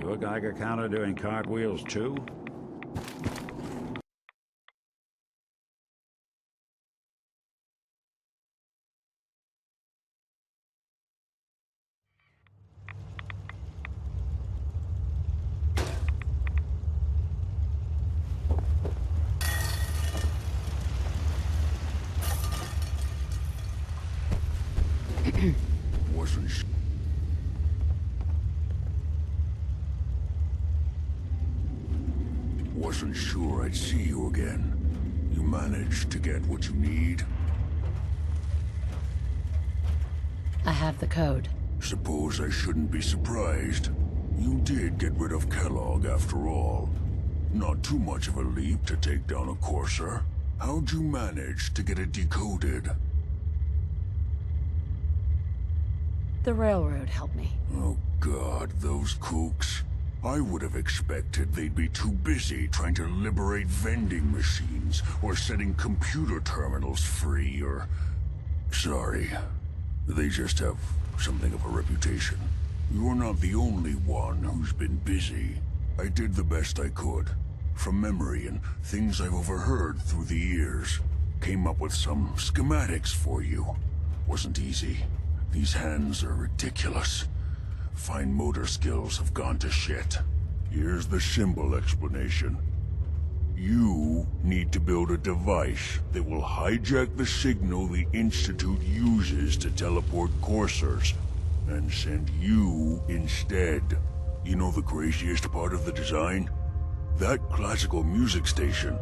You a Geiger counter doing cartwheels too? Wasn't sure I'd see you again. You managed to get what you need? I have the code. Suppose I shouldn't be surprised. You did get rid of Kellogg after all. Not too much of a leap to take down a courser. How'd you manage to get it decoded? The railroad helped me. Oh God, those kooks. I would have expected they'd be too busy trying to liberate vending machines or setting computer terminals free or... Sorry. They just have something of a reputation. You're not the only one who's been busy. I did the best I could. From memory and things I've overheard through the years. Came up with some schematics for you. Wasn't easy. These hands are ridiculous. Fine motor skills have gone to shit. Here's the symbol explanation. You need to build a device that will hijack the signal the Institute uses to teleport coursers, and send you instead. You know the craziest part of the design? That classical music station.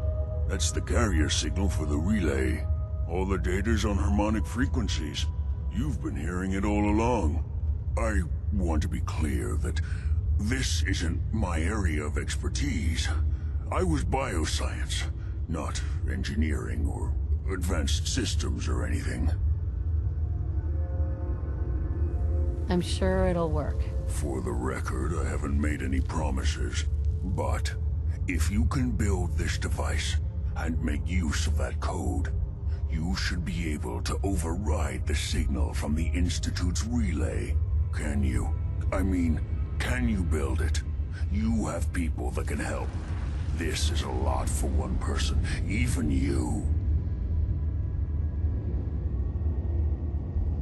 That's the carrier signal for the relay. All the data's on harmonic frequencies. You've been hearing it all along. I want to be clear that this isn't my area of expertise. I was bioscience, not engineering or advanced systems or anything. I'm sure it'll work. For the record, I haven't made any promises. But if you can build this device and make use of that code, you should be able to override the signal from the Institute's relay. Can you? I mean, can you build it? You have people that can help. This is a lot for one person, even you.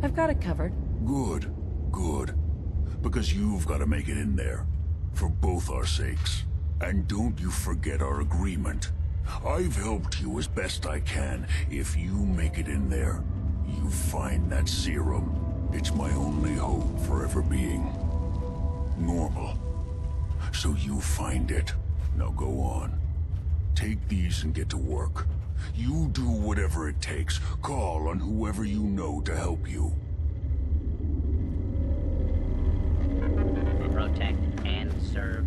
I've got it covered. Good, good. Because you've got to make it in there. For both our sakes. And don't you forget our agreement. I've helped you as best I can. If you make it in there, you find that serum. It's my only hope for ever being normal. So you find it. Now go on. Take these and get to work. You do whatever it takes. Call on whoever you know to help you. Protect and serve.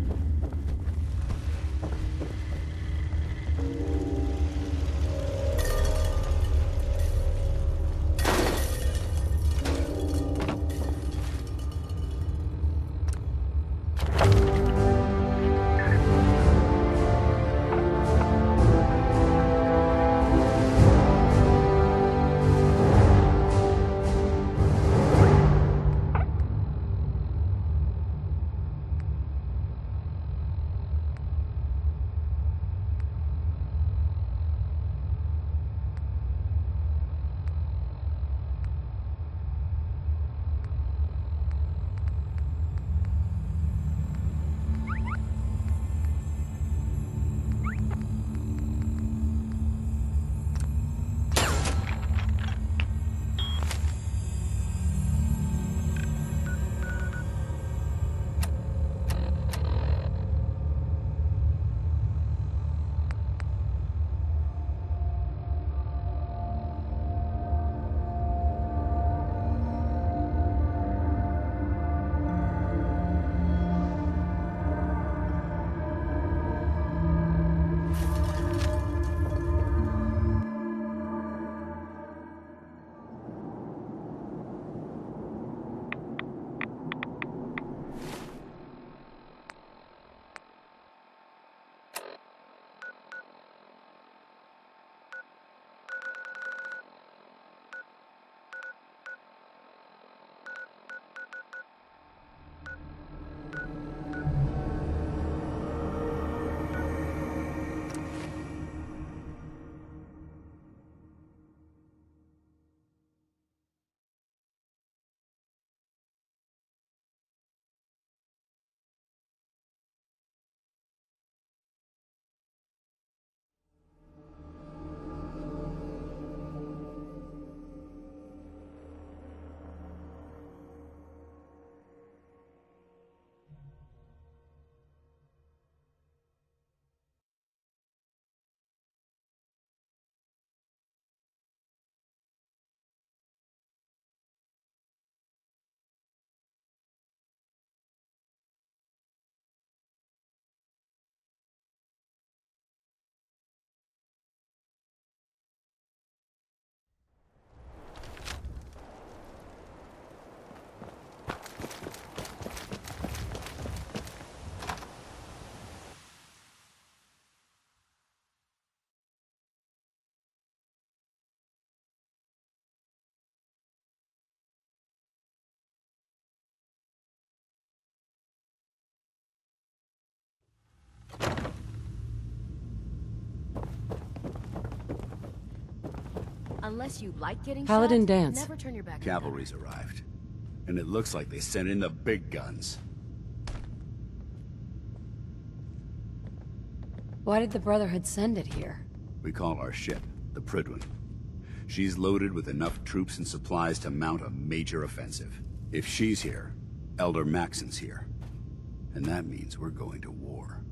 Unless you like getting Paladin shot, dance. never turn your back on Cavalry's arrived. And it looks like they sent in the big guns. Why did the Brotherhood send it here? We call our ship the Pridwin. She's loaded with enough troops and supplies to mount a major offensive. If she's here, Elder Maxson's here. And that means we're going to war.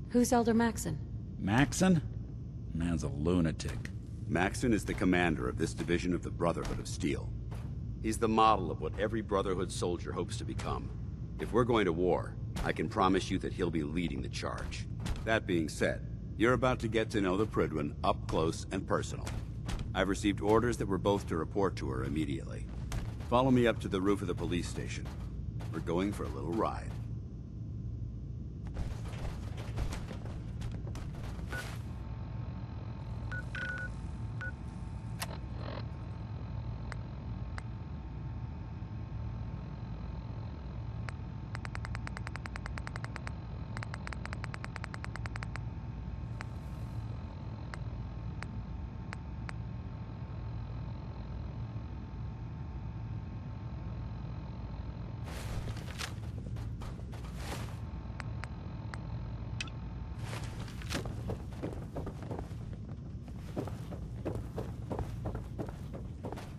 Who's Elder Maxson? Maxson? Man's a lunatic. Maxson is the commander of this division of the Brotherhood of Steel. He's the model of what every Brotherhood soldier hopes to become. If we're going to war, I can promise you that he'll be leading the charge. That being said, you're about to get to know the Pridwin up close and personal. I've received orders that we're both to report to her immediately. Follow me up to the roof of the police station. We're going for a little ride.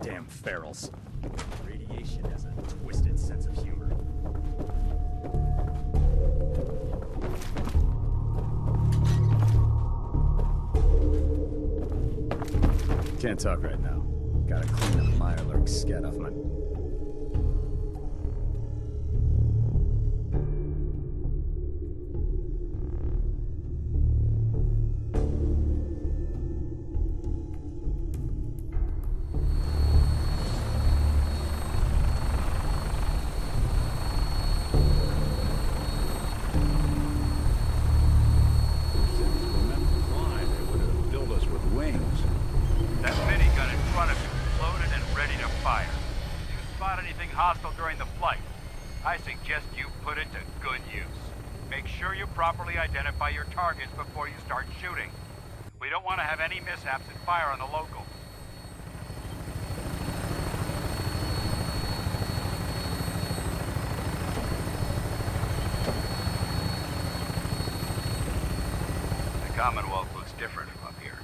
Damn ferals. Radiation has a twisted sense of humor. Can't talk right now. Gotta clean up Mirelurk's scat off my... hostile during the flight. I suggest you put it to good use. Make sure you properly identify your targets before you start shooting. We don't want to have any mishaps and fire on the locals. The Commonwealth looks different from up here,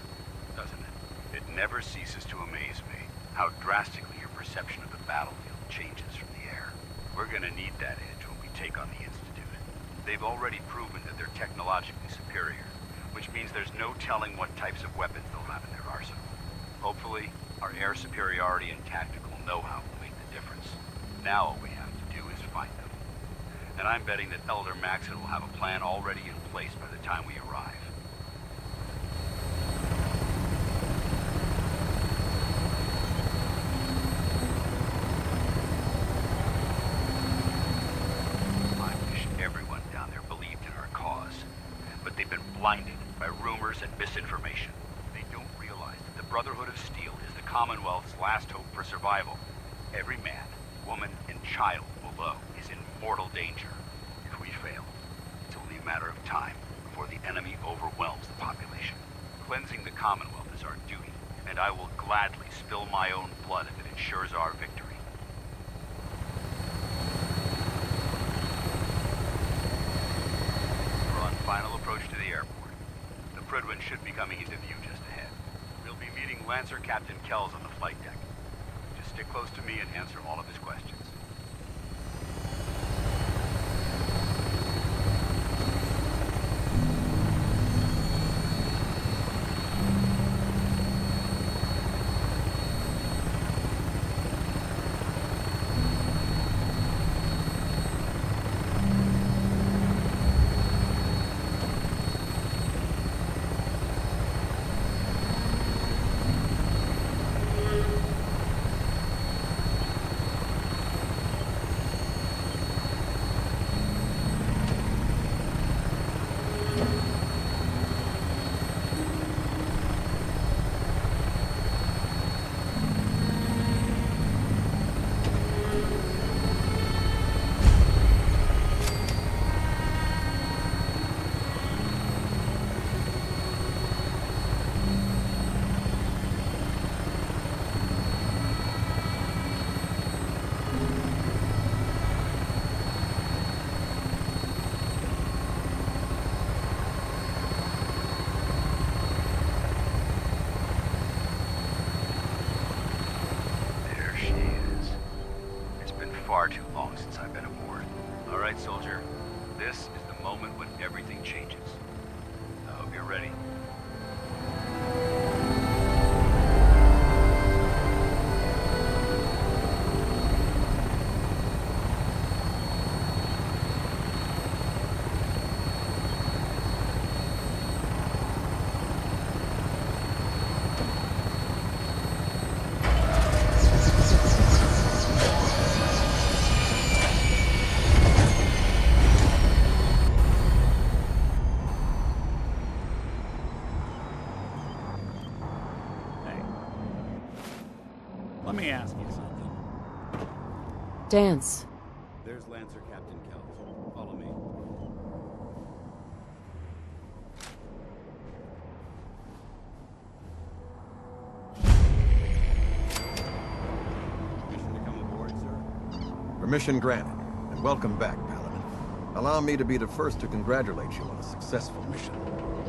doesn't it? It never ceases to amaze me how drastically your perception of the battlefield changes from the air. We're gonna need that edge when we take on the Institute. They've already proven that they're technologically superior, which means there's no telling what types of weapons they'll have in their arsenal. Hopefully, our air superiority and tactical know-how will make the difference. Now all we have to do is find them. And I'm betting that Elder Maxson will have a plan already in place by the time we arrive. Blinded by rumors and misinformation. They don't realize that the Brotherhood of Steel is the Commonwealth's last hope for survival. Every man, woman, and child below is in mortal danger. If we fail, it's only a matter of time before the enemy overwhelms the population. Cleansing the Commonwealth is our duty, and I will gladly spill my own blood if it ensures our victory. Final approach to the airport. The Pridwin should be coming into view just ahead. We'll be meeting Lancer Captain Kells on the flight deck. Just stick close to me and answer all of his questions. far too long since I've been aboard. All right, soldier. This is the moment when everything changes. I hope you're ready. Hey. Let me ask you something. Dance. There's Lancer Captain Kells. Follow me. Permission to come aboard, sir? Permission granted, and welcome back, Paladin. Allow me to be the first to congratulate you on a successful mission.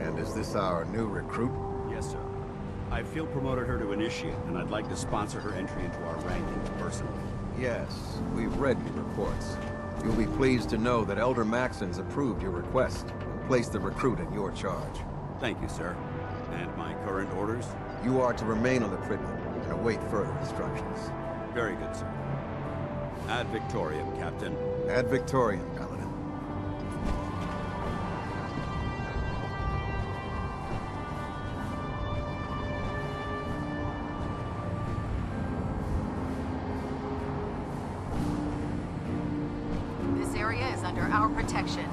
And is this our new recruit? Yes, sir. I feel promoted her to initiate, and I'd like to sponsor her entry into our rankings personally. Yes, we've read your reports. You'll be pleased to know that Elder Maxson's approved your request and placed the recruit in your charge. Thank you, sir. And my current orders? You are to remain on the Pridwin and await further instructions. Very good, sir. Ad Victoriam, Captain. Ad Victoriam, Paladin. This area is under our protection.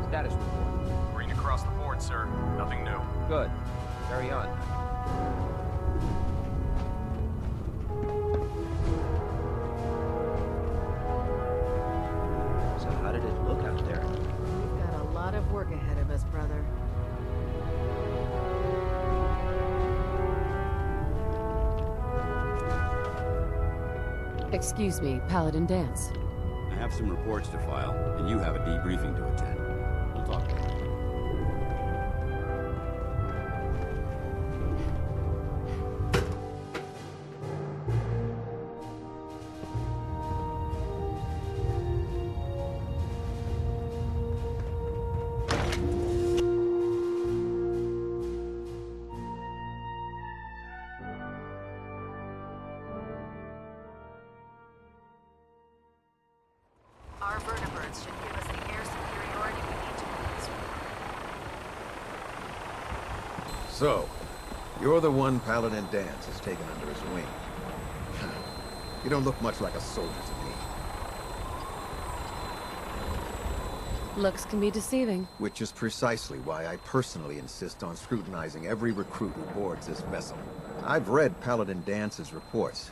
Status report. Green across the board, sir. Nothing new. Good. Carry on. So how did it look out there? We've got a lot of work ahead of us, brother. Excuse me, Paladin Dance. I have some reports to file, and you have a debriefing to attend. We'll talk later. Our vertibirds should give us the air superiority we need to move this way. So, you're the one Paladin Dance has taken under his wing. You don't look much like a soldier to me. Looks can be deceiving. Which is precisely why I personally insist on scrutinizing every recruit who boards this vessel. I've read Paladin Dance's reports.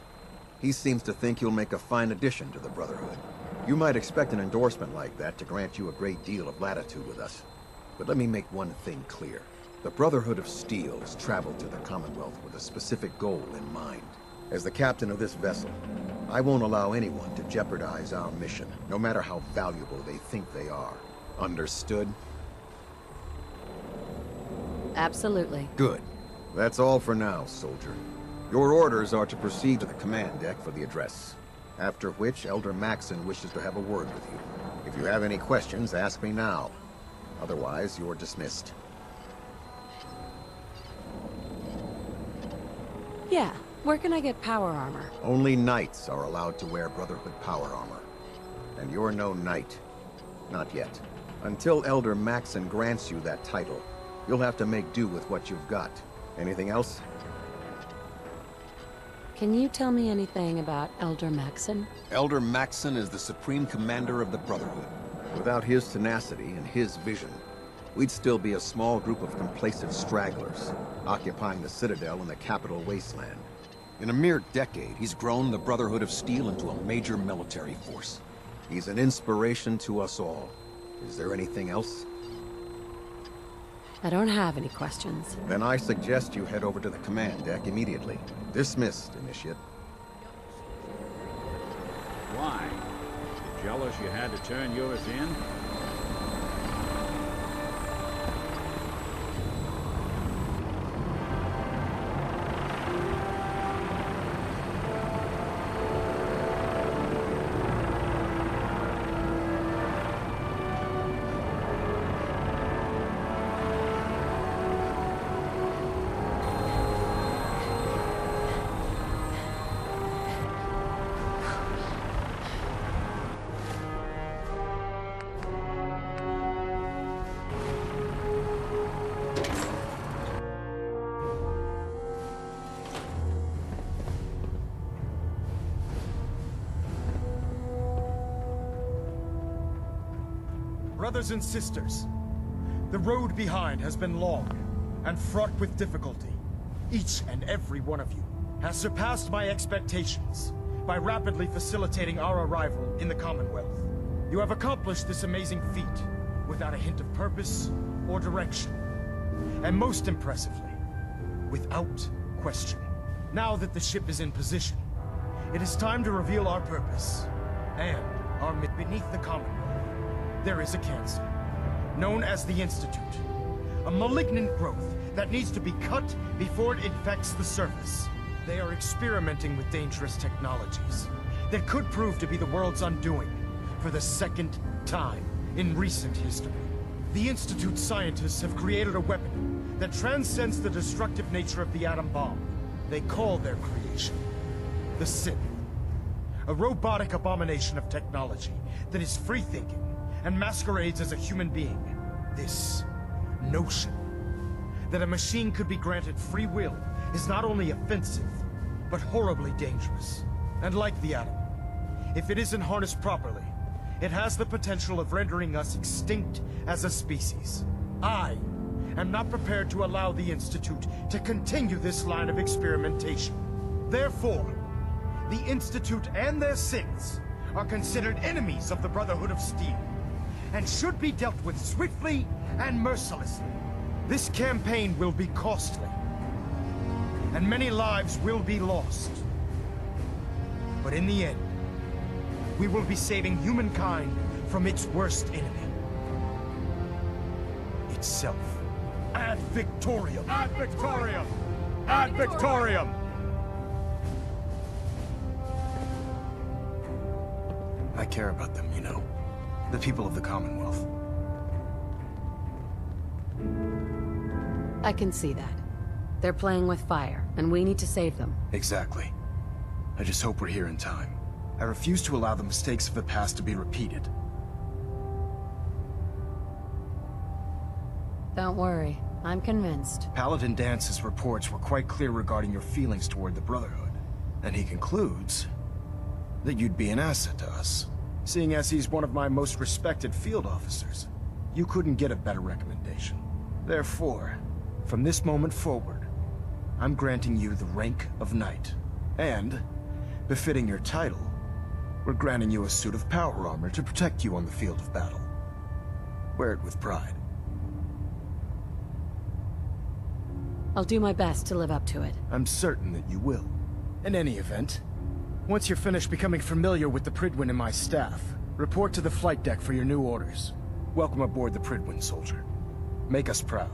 He seems to think you'll make a fine addition to the Brotherhood. You might expect an endorsement like that to grant you a great deal of latitude with us. But let me make one thing clear. The Brotherhood of Steel has traveled to the Commonwealth with a specific goal in mind. As the captain of this vessel, I won't allow anyone to jeopardize our mission, no matter how valuable they think they are. Understood? Absolutely. Good. That's all for now, soldier. Your orders are to proceed to the command deck for the address. After which, Elder Maxson wishes to have a word with you. If you have any questions, ask me now. Otherwise, you're dismissed. Yeah, where can I get power armor? Only knights are allowed to wear Brotherhood power armor. And you're no knight. Not yet. Until Elder Maxson grants you that title, you'll have to make do with what you've got. Anything else? Can you tell me anything about Elder Maxson? Elder Maxson is the supreme commander of the Brotherhood. Without his tenacity and his vision, we'd still be a small group of complacent stragglers, occupying the Citadel in the capital wasteland. In a mere decade, he's grown the Brotherhood of Steel into a major military force. He's an inspiration to us all. Is there anything else? I don't have any questions. Then I suggest you head over to the command deck immediately. Dismissed, Initiate. Why? You jealous you had to turn yours in? Brothers and sisters, the road behind has been long and fraught with difficulty. Each and every one of you has surpassed my expectations by rapidly facilitating our arrival in the Commonwealth. You have accomplished this amazing feat without a hint of purpose or direction. And most impressively, without question. Now that the ship is in position, it is time to reveal our purpose and our beneath the Commonwealth. There is a cancer, known as the Institute. A malignant growth that needs to be cut before it infects the surface. They are experimenting with dangerous technologies that could prove to be the world's undoing for the second time in recent history. The Institute scientists have created a weapon that transcends the destructive nature of the atom bomb. They call their creation the Sith. A robotic abomination of technology that is free-thinking and masquerades as a human being. This notion that a machine could be granted free will is not only offensive, but horribly dangerous. And like the atom, if it isn't harnessed properly, it has the potential of rendering us extinct as a species. I am not prepared to allow the Institute to continue this line of experimentation. Therefore, the Institute and their Siths are considered enemies of the Brotherhood of Steel, and should be dealt with swiftly and mercilessly. This campaign will be costly, and many lives will be lost. But in the end, we will be saving humankind from its worst enemy. Itself. Ad Victoriam! Ad Victoriam! Ad Victoriam! I care about them, you know. The people of the Commonwealth. I can see that. They're playing with fire, and we need to save them. Exactly. I just hope we're here in time. I refuse to allow the mistakes of the past to be repeated. Don't worry, I'm convinced. Paladin Dance's reports were quite clear regarding your feelings toward the Brotherhood. And he concludes that you'd be an asset to us. Seeing as he's one of my most respected field officers, you couldn't get a better recommendation. Therefore, from this moment forward, I'm granting you the rank of Knight. And, befitting your title, we're granting you a suit of power armor to protect you on the field of battle. Wear it with pride. I'll do my best to live up to it. I'm certain that you will. In any event, once you're finished becoming familiar with the Pridwin and my staff, report to the flight deck for your new orders. Welcome aboard the Pridwin, soldier. Make us proud.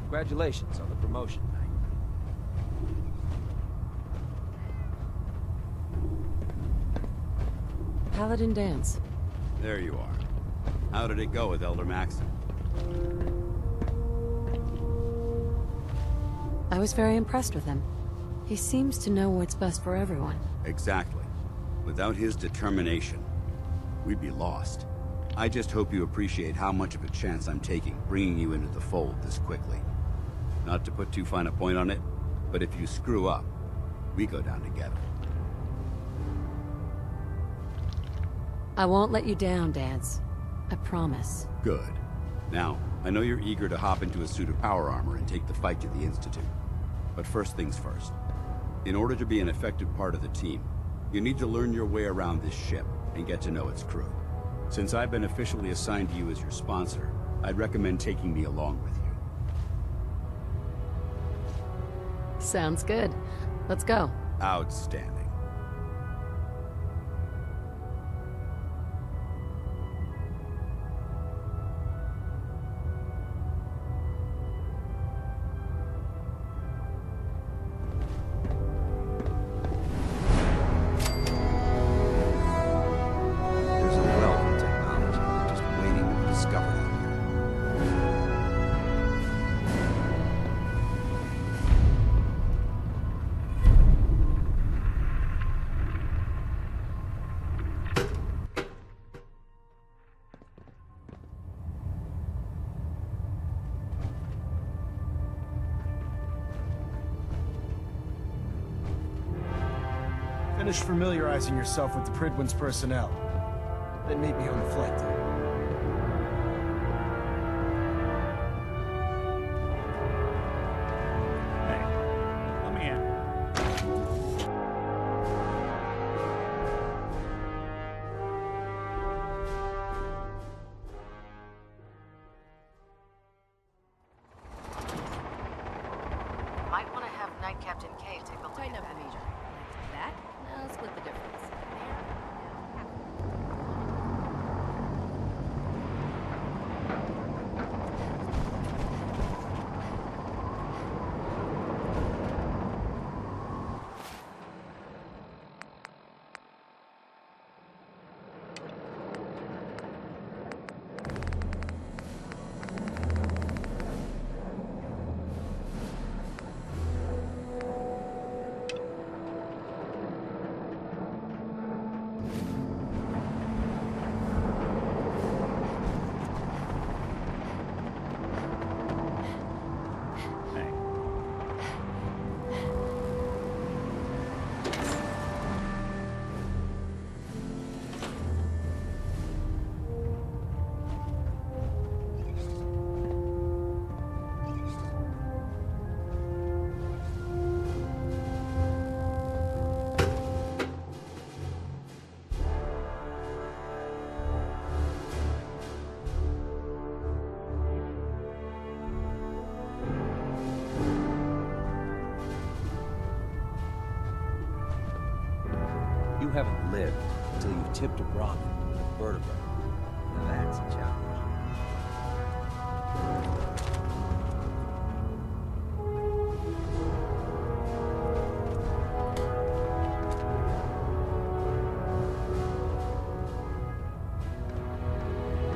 Congratulations on the promotion. Paladin Dance. There you are. How did it go with Elder Maxson? was very impressed with him. He seems to know what's best for everyone. Exactly. Without his determination, we'd be lost. I just hope you appreciate how much of a chance I'm taking bringing you into the fold this quickly. Not to put too fine a point on it, but if you screw up, we go down together. I won't let you down, Dance. I promise. Good. Now, I know you're eager to hop into a suit of power armor and take the fight to the Institute. But first things first. In order to be an effective part of the team, you need to learn your way around this ship and get to know its crew. Since I've been officially assigned to you as your sponsor, I'd recommend taking me along with you. Sounds good. Let's go. Outstanding. There's a wealth of technology just waiting to be discovered out here. Finish familiarizing yourself with the Pridwin's personnel. Then meet me on the flight deck. Hey, let me in. Might want to have Night Captain K take a look Tighten at up that. the Major. That? Now split the difference. Hey, You haven't lived until you've tipped a rock with a vertebra. Now that's a challenge.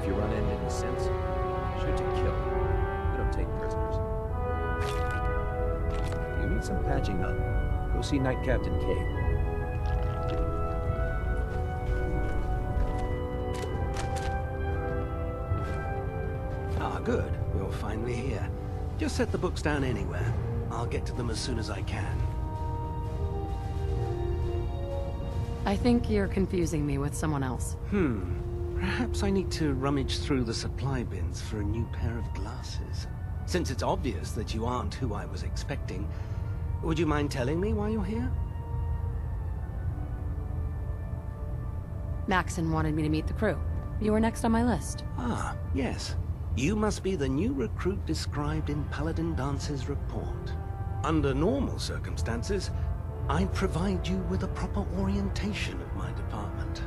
If you run into any sense, shoot to kill. We don't take prisoners. You need some patching up. Go see Night Captain K. Ah, good. You're finally here. Just set the books down anywhere. I'll get to them as soon as I can. I think you're confusing me with someone else. Perhaps I need to rummage through the supply bins for a new pair of glasses. Since it's obvious that you aren't who I was expecting, would you mind telling me why you're here? Maxson wanted me to meet the crew. You were next on my list. Ah, yes. You must be the new recruit described in Paladin Dance's report. Under normal circumstances, I'd provide you with a proper orientation of my department.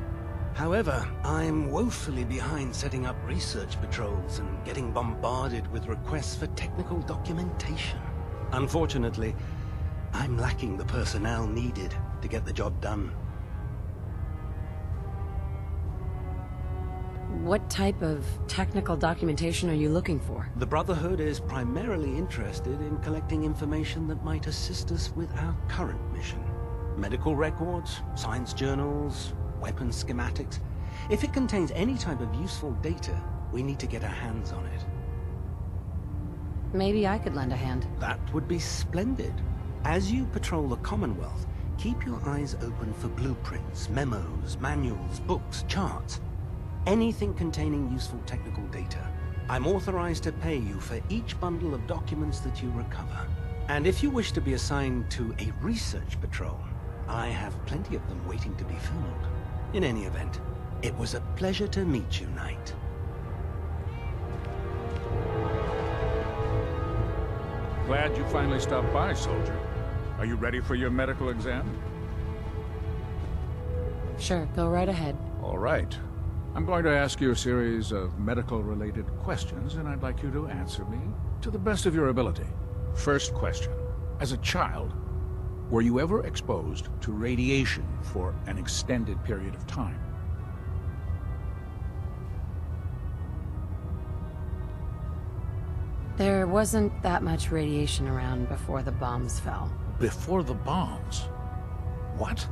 However, I'm woefully behind setting up research patrols and getting bombarded with requests for technical documentation. Unfortunately, I'm lacking the personnel needed to get the job done. What type of technical documentation are you looking for? The Brotherhood is primarily interested in collecting information that might assist us with our current mission. Medical records, science journals, weapon schematics. If it contains any type of useful data, we need to get our hands on it. Maybe I could lend a hand. That would be splendid. As you patrol the Commonwealth, keep your eyes open for blueprints, memos, manuals, books, charts. Anything containing useful technical data. I'm authorized to pay you for each bundle of documents that you recover. And if you wish to be assigned to a research patrol, I have plenty of them waiting to be filled. In any event, it was a pleasure to meet you, Knight. Glad you finally stopped by, soldier. Are you ready for your medical exam? Sure, go right ahead. All right. I'm going to ask you a series of medical-related questions, and I'd like you to answer me to the best of your ability. First question. As a child, were you ever exposed to radiation for an extended period of time? There wasn't that much radiation around before the bombs fell. Before the bombs? What?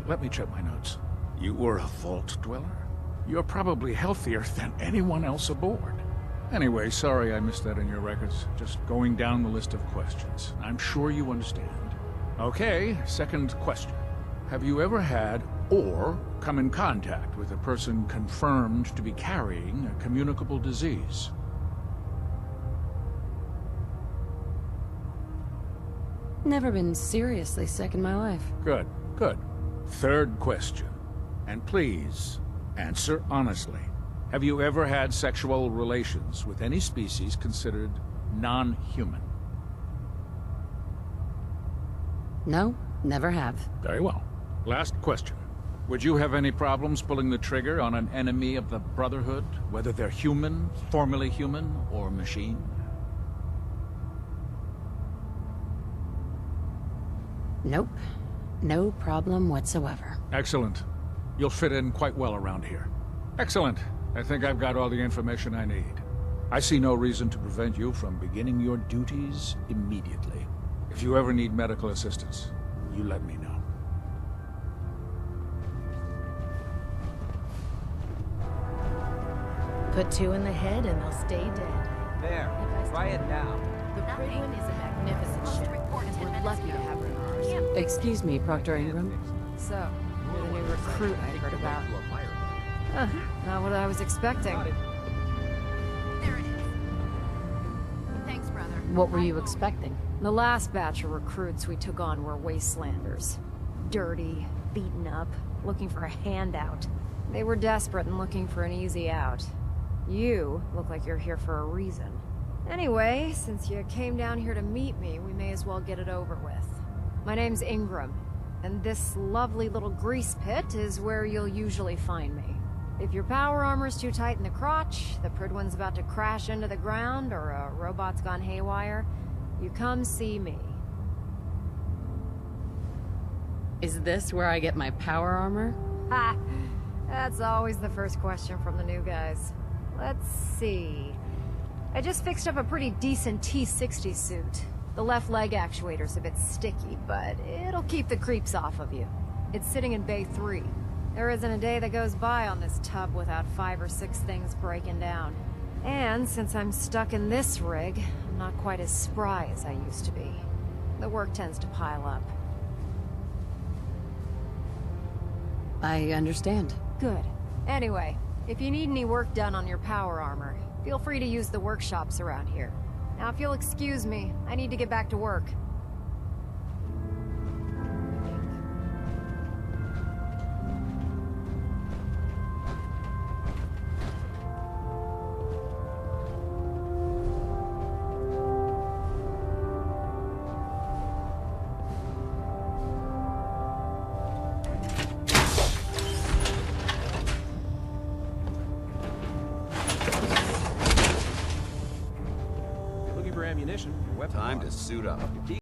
Let me check my notes. You were a vault dweller? You're probably healthier than anyone else aboard. Anyway, sorry I missed that in your records. Just going down the list of questions. I'm sure you understand. Okay, second question. Have you ever had or come in contact with a person confirmed to be carrying a communicable disease? Never been seriously sick in my life. Good, good. Third question. And please, answer honestly. Have you ever had sexual relations with any species considered non-human? No, never have. Very well. Last question. Would you have any problems pulling the trigger on an enemy of the Brotherhood, whether they're human, formerly human, or machine? Nope. No problem whatsoever. Excellent. You'll fit in quite well around here. Excellent. I think I've got all the information I need. I see no reason to prevent you from beginning your duties immediately. If you ever need medical assistance, you let me know. Put two in the head and they'll stay dead. There, try it now. The Pridwin is a magnificent ship. We're lucky to have her in ours. Excuse me, Proctor Ingram. So, you're the new recruit I heard about. Not what I was expecting. There it is. Thanks, brother. What were you expecting? The last batch of recruits we took on were wastelanders. Dirty, beaten up, looking for a handout. They were desperate and looking for an easy out. You look like you're here for a reason. Anyway, since you came down here to meet me, we may as well get it over with. My name's Ingram, and this lovely little grease pit is where you'll usually find me. If your power armor's too tight in the crotch, the Pridwin's about to crash into the ground, or a robot's gone haywire, you come see me. Is this where I get my power armor? Ha! That's always the first question from the new guys. Let's see. I just fixed up a pretty decent T-60 suit. The left leg actuator's a bit sticky, but it'll keep the creeps off of you. It's sitting in Bay 3. There isn't a day that goes by on this tub without 5 or 6 things breaking down. And since I'm stuck in this rig, I'm not quite as spry as I used to be. The work tends to pile up. I understand. Good. Anyway, if you need any work done on your power armor, feel free to use the workshops around here. Now, if you'll excuse me, I need to get back to work. Ammunition, your weapon. Time to suit up.